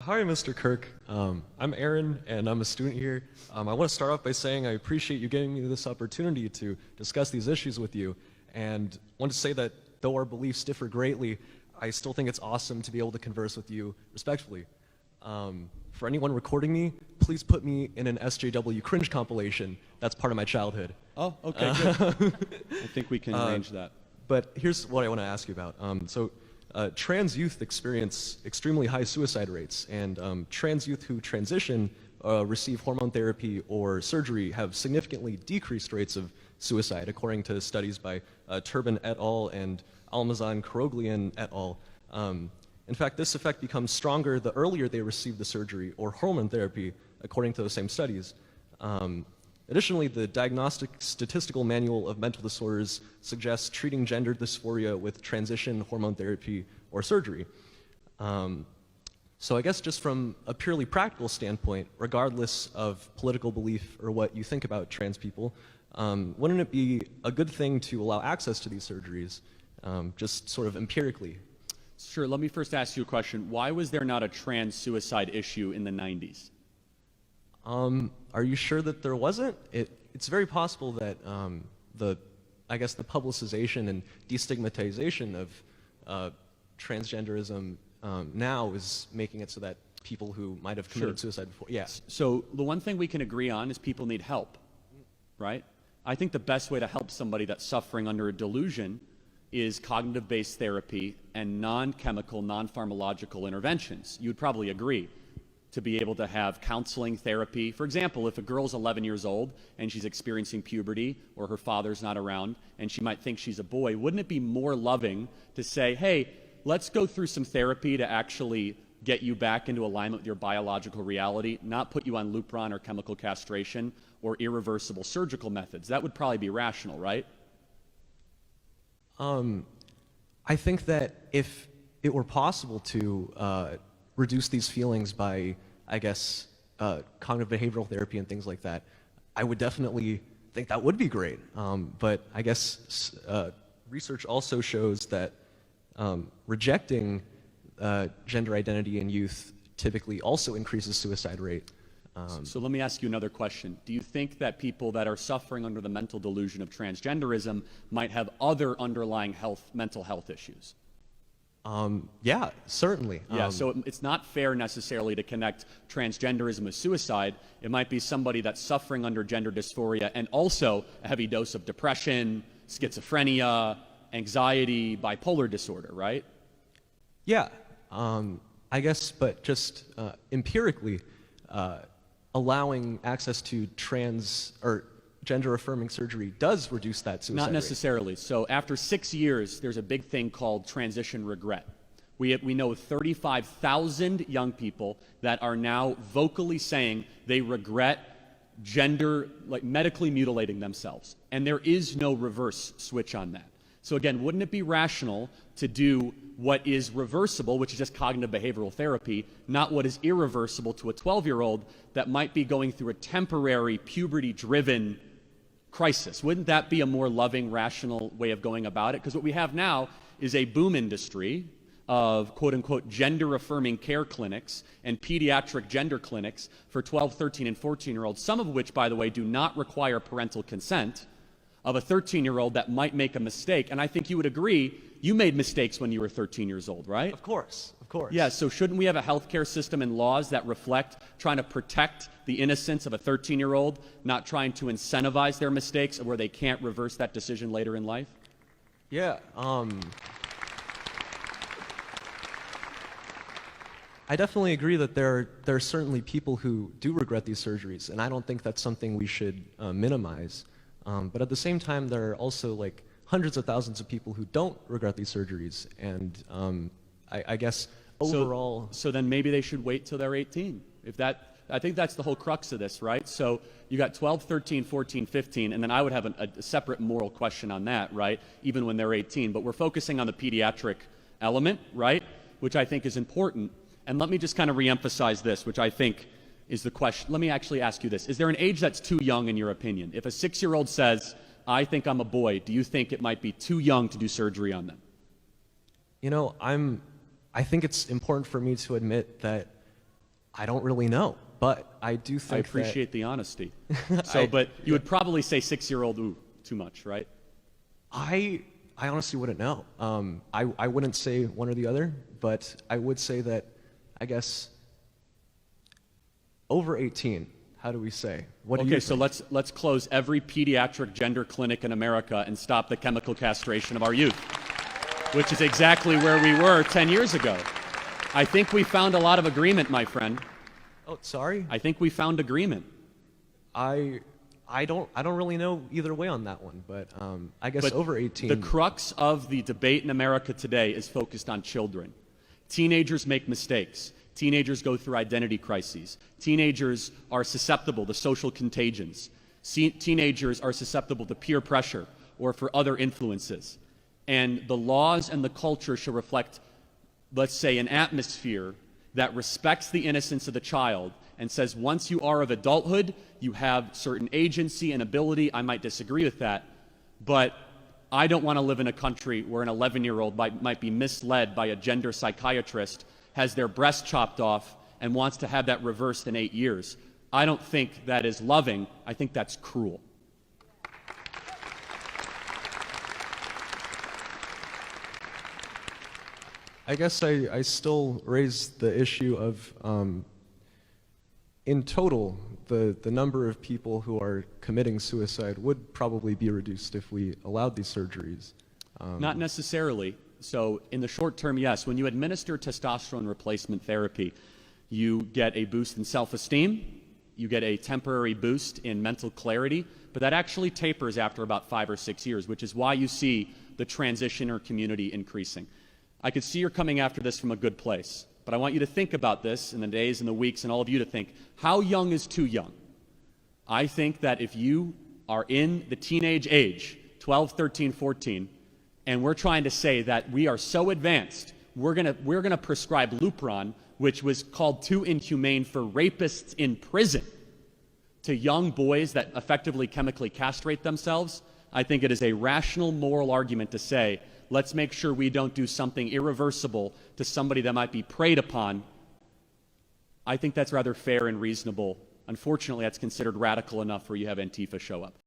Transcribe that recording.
Hi, Mr. Kirk. I'm Aaron, and I'm a student here. I want to start off by saying I appreciate you giving me this opportunity to discuss these issues with you, and want to say that though our beliefs differ greatly, I still think it's awesome to be able to converse with you respectfully. For anyone recording me, please put me in an SJW cringe compilation. That's part of my childhood. Oh, okay, good. I think we can arrange that. But here's what I want to ask you about. Trans youth experience extremely high suicide rates, and trans youth who transition, receive hormone therapy or surgery have significantly decreased rates of suicide, according to studies by Turbin et al. And Almazan Karoglian et al. In fact, this effect becomes stronger the earlier they receive the surgery or hormone therapy, according to those same studies. Additionally, the Diagnostic Statistical Manual of Mental Disorders suggests treating gender dysphoria with transition hormone therapy or surgery. So I guess just from a purely practical standpoint, regardless of political belief or what you think about trans people, wouldn't it be a good thing to allow access to these surgeries, just sort of empirically? Sure, let me first ask you a question. Why was there not a trans suicide issue in the 90s? Are you sure that there wasn't? It's very possible that the publicization and destigmatization of transgenderism now is making it so that people who might have committed suicide before, yeah. So the one thing we can agree on is people need help, right? I think the best way to help somebody that's suffering under a delusion is cognitive-based therapy and non-chemical, non-pharmacological interventions. You'd probably agree to be able to have counseling therapy. For example, if a girl's 11 years old and she's experiencing puberty or her father's not around and she might think she's a boy, wouldn't it be more loving to say, hey, let's go through some therapy to actually get you back into alignment with your biological reality, not put you on Lupron or chemical castration or irreversible surgical methods? That would probably be rational, right? I think that if it were possible to reduce these feelings by, I guess, cognitive behavioral therapy and things like that, I would definitely think that would be great. But I guess research also shows that rejecting gender identity in youth typically also increases suicide rate. So let me ask you another question. Do you think that people that are suffering under the mental delusion of transgenderism might have other underlying mental health issues? Yeah, certainly. Yeah, so it's not fair necessarily to connect transgenderism with suicide. It might be somebody that's suffering under gender dysphoria and also a heavy dose of depression, schizophrenia, anxiety, bipolar disorder, right? Yeah, I guess, but just empirically, allowing access to trans or gender-affirming surgery does reduce that suicide Not necessarily. rate. So after 6 years, there's a big thing called transition regret. We know 35,000 young people that are now vocally saying they regret medically mutilating themselves. And there is no reverse switch on that. So again, wouldn't it be rational to do what is reversible, which is just cognitive behavioral therapy, not what is irreversible to a 12-year-old that might be going through a temporary puberty-driven crisis? Wouldn't that be a more loving, rational way of going about it? Because what we have now is a boom industry of quote-unquote gender-affirming care clinics and pediatric gender clinics for 12, 13, and 14-year-olds, some of which, by the way, do not require parental consent, of a 13-year-old that might make a mistake. And I think you would agree, you made mistakes when you were 13 years old, right? Of course, of course. Yeah, so shouldn't we have a healthcare system and laws that reflect trying to protect the innocence of a 13-year-old, not trying to incentivize their mistakes where they can't reverse that decision later in life? Yeah, I definitely agree that there are certainly people who do regret these surgeries, and I don't think that's something we should minimize. But at the same time, there are also like hundreds of thousands of people who don't regret these surgeries, and I guess overall... So then maybe they should wait till they're 18. I think that's the whole crux of this, right? So you got 12, 13, 14, 15, and then I would have a separate moral question on that, right? Even when they're 18. But we're focusing on the pediatric element, right? Which I think is important. And let me just kind of reemphasize this, which I think is the question. Let me actually ask you this. Is there an age that's too young in your opinion? If a 6-year-old says, I think I'm a boy, do you think it might be too young to do surgery on them? You know, I think it's important for me to admit that I don't really know, but I do think I appreciate the honesty. So, I- but you would probably say 6-year-old, ooh, too much, right? I honestly wouldn't know. I wouldn't say one or the other, but I would say that, I guess, over 18. How do we say? What do you Okay, so think? let's close every pediatric gender clinic in America and stop the chemical castration of our youth, which is exactly where we were 10 years ago. I think we found a lot of agreement, my friend. Oh, sorry. I think we found agreement. I don't really know either way on that one, but I guess But over 18. the crux of the debate in America today is focused on children. Teenagers make mistakes. Teenagers go through identity crises. Teenagers are susceptible to social contagions. Teenagers are susceptible to peer pressure or for other influences. And the laws and the culture should reflect, let's say, an atmosphere that respects the innocence of the child and says once you are of adulthood, you have certain agency and ability. I might disagree with that, but I don't want to live in a country where an 11-year-old might be misled by a gender psychiatrist, has their breast chopped off, and wants to have that reversed in 8 years. I don't think that is loving. I think that's cruel. I guess I still raise the issue of, in total, the number of people who are committing suicide would probably be reduced if we allowed these surgeries. Not necessarily. So in the short term, yes. When you administer testosterone replacement therapy, you get a boost in self-esteem, you get a temporary boost in mental clarity, but that actually tapers after about 5 or 6 years, which is why you see the transitioner community increasing. I could see you're coming after this from a good place, but I want you to think about this in the days and the weeks, and all of you to think, how young is too young? I think that if you are in the teenage age, 12, 13, 14, and we're trying to say that we are so advanced, we're gonna prescribe Lupron, which was called too inhumane for rapists in prison, to young boys that effectively chemically castrate themselves. I think it is a rational moral argument to say, let's make sure we don't do something irreversible to somebody that might be preyed upon. I think that's rather fair and reasonable. Unfortunately, that's considered radical enough where you have Antifa show up.